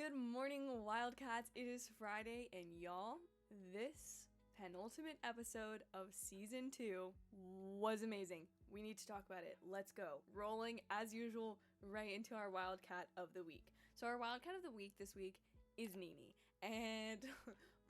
Good morning, Wildcats. It is Friday, and y'all, this penultimate episode of season 2 was amazing. We need to talk about it. Let's go. Rolling, as usual, right into our Wildcat of the week. So our Wildcat of the week this week is Nini, and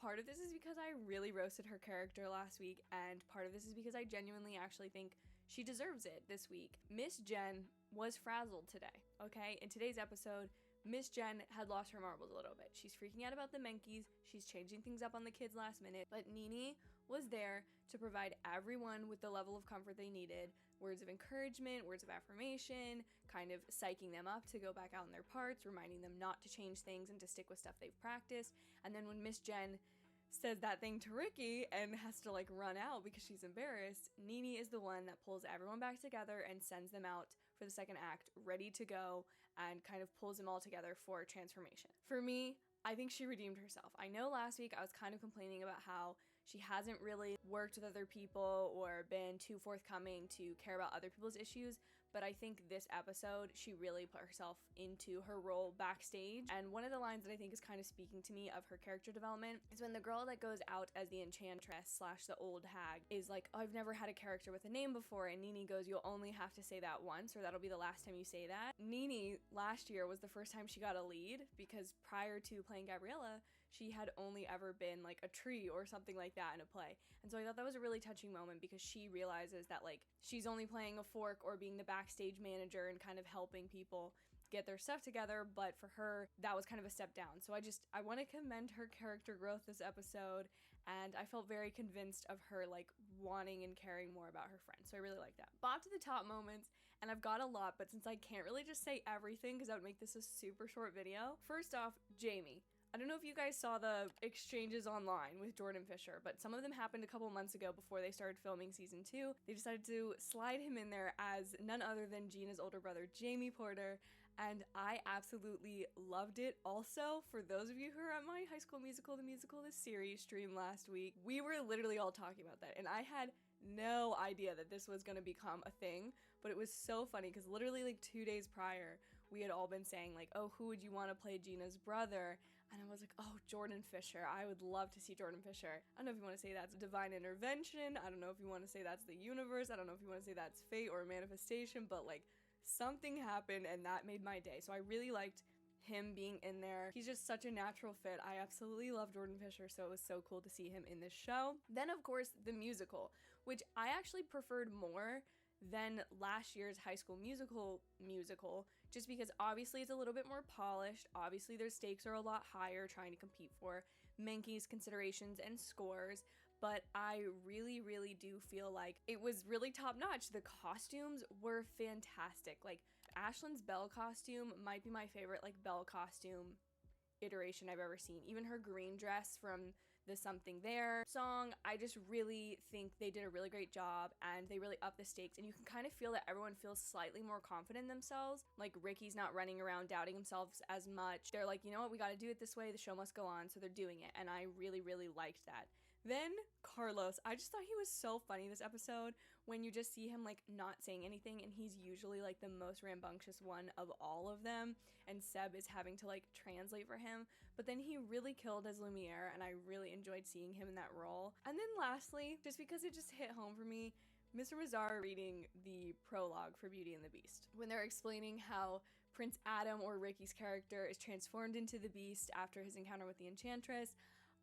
part of this is because I really roasted her character last week, and part of this is because I genuinely actually think she deserves it this week. Miss Jen was frazzled today, okay? In today's episode, Miss Jen had lost her marbles a little bit. She's freaking out about the Menkies, she's changing things up on the kids last minute, but Nini was there to provide everyone with the level of comfort they needed, words of encouragement, words of affirmation, kind of psyching them up to go back out in their parts, reminding them not to change things and to stick with stuff they've practiced. And then when Miss Jen says that thing to Ricky and has to run out because she's embarrassed, Nini is the one that pulls everyone back together and sends them out for the second act ready to go and kind of pulls them all together for transformation. For me, I think she redeemed herself. I know last week I was kind of complaining about how she hasn't really worked with other people or been too forthcoming to care about other people's issues, but I think this episode, she really put herself into her role backstage. And one of the lines that I think is kind of speaking to me of her character development is when the girl that goes out as the enchantress / the old hag is like, oh, I've never had a character with a name before, and Nini goes, you'll only have to say that once, or that'll be the last time you say that. Nini last year was the first time she got a lead, because prior to playing Gabriella, she had only ever been a tree or something like that in a play. And so I thought that was a really touching moment, because she realizes that she's only playing a fork or being the backstage manager and kind of helping people get their stuff together, but for her that was kind of a step down. So I want to commend her character growth this episode, and I felt very convinced of her wanting and caring more about her friends. So I really like that. Bob to the top moments, and I've got a lot, but since I can't really just say everything because that would make this a super short video. First off, Jamie. I don't know if you guys saw the exchanges online with Jordan Fisher, but some of them happened a couple months ago before they started filming season 2. They decided to slide him in there as none other than Gina's older brother, Jamie Porter, and I absolutely loved it. Also, for those of you who are at my High School Musical, the Musical, the series stream last week, we were literally all talking about that, and I had no idea that this was going to become a thing, but it was so funny because literally 2 days prior we had all been saying oh, who would you want to play Gina's brother? And I was like, oh, Jordan Fisher. I would love to see Jordan Fisher. I don't know if you want to say that's divine intervention, I don't know if you want to say that's the universe, I don't know if you want to say that's fate or manifestation, but something happened and that made my day. So I really liked him being in there. He's just such a natural fit. I absolutely love Jordan Fisher, so it was so cool to see him in this show. Then of course the musical, which I actually preferred more than last year's High School Musical, just because obviously it's a little bit more polished. Obviously their stakes are a lot higher, trying to compete for Menkies considerations and scores, but I really do feel like it was really top notch. The costumes were fantastic. Ashlyn's Belle costume might be my favorite Belle costume iteration I've ever seen. Even her green dress from the Something There song, I just really think they did a really great job, and they really upped the stakes, and you can kind of feel that everyone feels slightly more confident in themselves. Ricky's not running around doubting himself as much. They're like, you know what, we got to do it this way, the show must go on, so they're doing it, and I really liked that. Then Carlos, I just thought he was so funny this episode, when you just see him not saying anything, and he's usually the most rambunctious one of all of them, and Seb is having to translate for him, but then he really killed as Lumiere, and I really enjoyed seeing him in that role. And then lastly, just because it just hit home for me, Mr. Mazzara reading the prologue for Beauty and the Beast, when they're explaining how Prince Adam, or Ricky's character, is transformed into the Beast after his encounter with the Enchantress.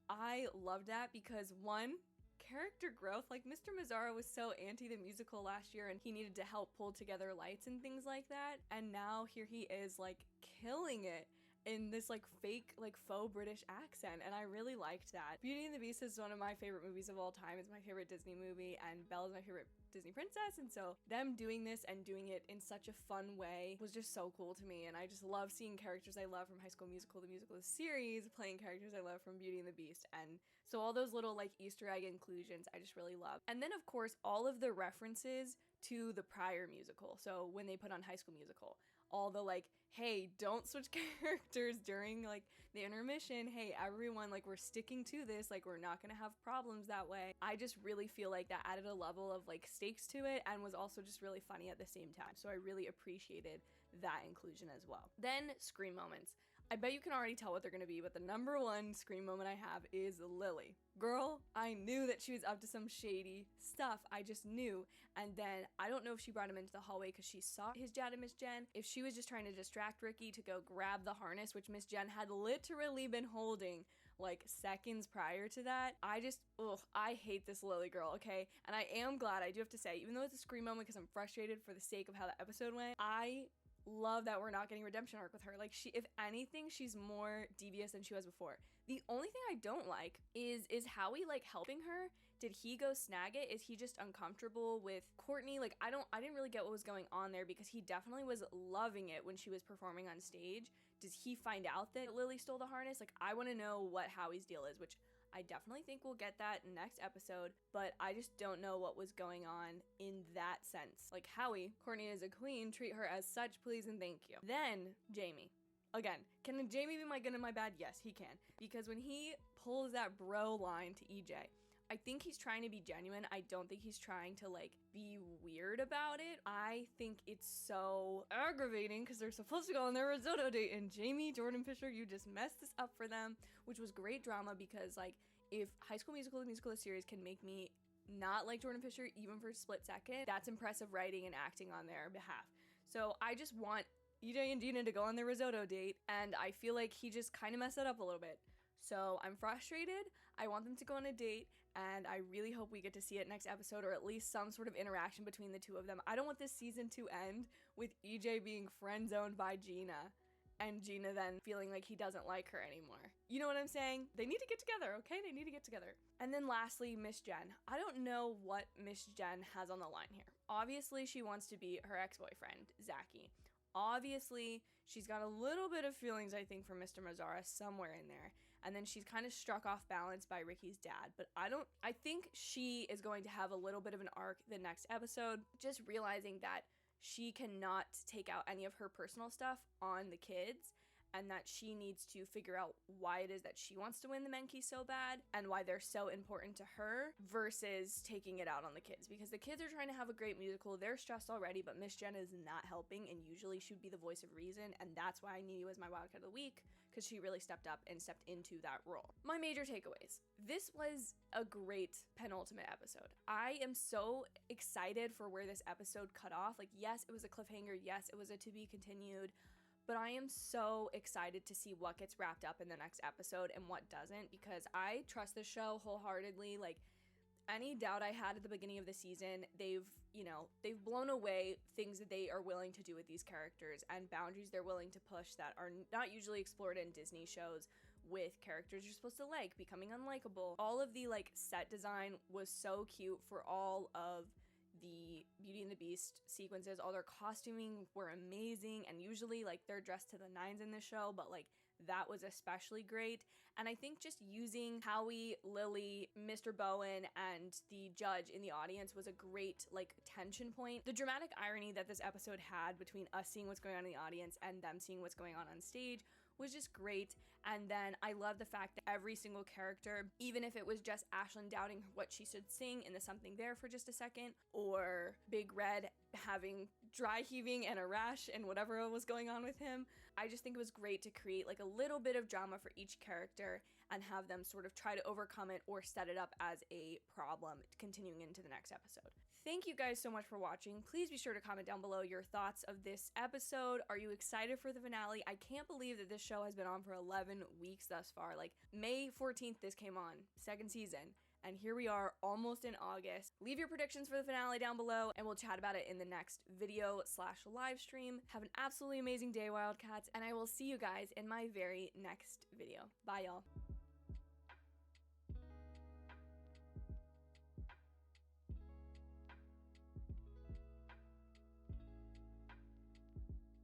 I loved that because, one, character growth. Mr. Mazzara was so anti the musical last year, and he needed to help pull together lights and things like that, and now here he is killing it in this fake faux British accent, and I really liked that. Beauty and the Beast is one of my favorite movies of all time. It's my favorite Disney movie, and Belle is my favorite Disney princess, and so them doing this and doing it in such a fun way was just so cool to me, and I just love seeing characters I love from High School Musical, the Musical, the series, playing characters I love from Beauty and the Beast, and so all those little Easter egg inclusions I just really love. And then of course all of the references to the prior musical, so when they put on High School Musical, all the hey, don't switch characters during the intermission, hey everyone, we're sticking to this, we're not gonna have problems that way. I just really feel that added a level of stakes to it, and was also just really funny at the same time, so I really appreciated that inclusion as well. Then scream moments. I bet you can already tell what they're gonna be, but the number one scream moment I have is Lily. Girl, I knew that she was up to some shady stuff. I just knew. And then I don't know if she brought him into the hallway because she saw his dad and Miss Jen. If she was just trying to distract Ricky to go grab the harness, which Miss Jen had literally been holding like seconds prior to that. I hate this Lily girl, okay? And I am glad, I do have to say, even though it's a scream moment because I'm frustrated for the sake of how the episode went, I love that we're not getting redemption arc with her. Like, she, if anything, she's more devious than she was before. The only thing I don't like is Howie like helping her. Did he go snag it? Is he just uncomfortable with Courtney? Like, I didn't really get what was going on there, because he definitely was loving it when she was performing on stage. Does he find out that Lily stole the harness? Like, I want to know what Howie's deal is, which I definitely think we'll get that next episode, but I just don't know what was going on in that sense. Like, Howie, Courtney is a queen, treat her as such, please and thank you. Then, Jamie. Again, can Jamie be my good and my bad? Yes, he can. Because when he pulls that bro line to EJ, I think he's trying to be genuine. I don't think he's trying to, like, be weird about it. I think it's so aggravating because they're supposed to go on their risotto date, and Jamie, Jordan Fisher, you just messed this up for them, which was great drama because, like, if High School Musical, the musical series, can make me not like Jordan Fisher even for a split second, that's impressive writing and acting on their behalf. So I just want EJ and Dina to go on their risotto date, and I feel like he just kind of messed it up a little bit. So I'm frustrated. I want them to go on a date, and I really hope we get to see it next episode, or at least some sort of interaction between the two of them. I don't want this season to end with EJ being friend-zoned by Gina, and Gina then feeling like he doesn't like her anymore. You know what I'm saying? They need to get together, okay? They need to get together. And then lastly, Miss Jen. I don't know what Miss Jen has on the line here. Obviously, she wants to be her ex-boyfriend, Zachy. Obviously, she's got a little bit of feelings, I think, for Mr. Mazzara somewhere in there. And then she's kind of struck off balance by Ricky's dad. But I think she is going to have a little bit of an arc the next episode, just realizing that she cannot take out any of her personal stuff on the kids, and that she needs to figure out why it is that she wants to win the Menke so bad and why they're so important to her versus taking it out on the kids, because the kids are trying to have a great musical. They're stressed already, but Miss Jen is not helping, and usually she would be the voice of reason, and that's why I need you as my Wildcat of the Week, because she really stepped up and stepped into that role. My major takeaways. This was a great penultimate episode. I am so excited for where this episode cut off. Like, yes, it was a cliffhanger. Yes, it was a to be continued. But I am so excited to see what gets wrapped up in the next episode and what doesn't, because I trust this show wholeheartedly. Like, any doubt I had at the beginning of the season, they've blown away things that they are willing to do with these characters and boundaries they're willing to push that are not usually explored in Disney shows with characters you're supposed to like becoming unlikable. All of the, like, set design was so cute for all of the Beauty and the Beast sequences. All their costuming were amazing, and usually, like, they're dressed to the nines in this show, but, like, that was especially great. And I think just using Howie, Lily, Mr. Bowen, and the judge in the audience was a great, like, tension point. The dramatic irony that this episode had between us seeing what's going on in the audience and them seeing what's going on stage was just great. And then I love the fact that every single character, even if it was just Ashlyn doubting what she should sing in the Something There for just a second, or Big Red having dry heaving and a rash and whatever was going on with him, I just think it was great to create, like, a little bit of drama for each character and have them sort of try to overcome it or set it up as a problem continuing into the next episode. Thank you guys so much for watching. Please be sure to comment down below your thoughts of this episode. Are you excited for the finale? I can't believe that this show has been on for 11 weeks thus far. Like, May 14th this came on, second season, and here we are almost in August. Leave your predictions for the finale down below, and we'll chat about it in the next video/live stream. Have an absolutely amazing day, Wildcats, and I will see you guys in my very next video. Bye, y'all.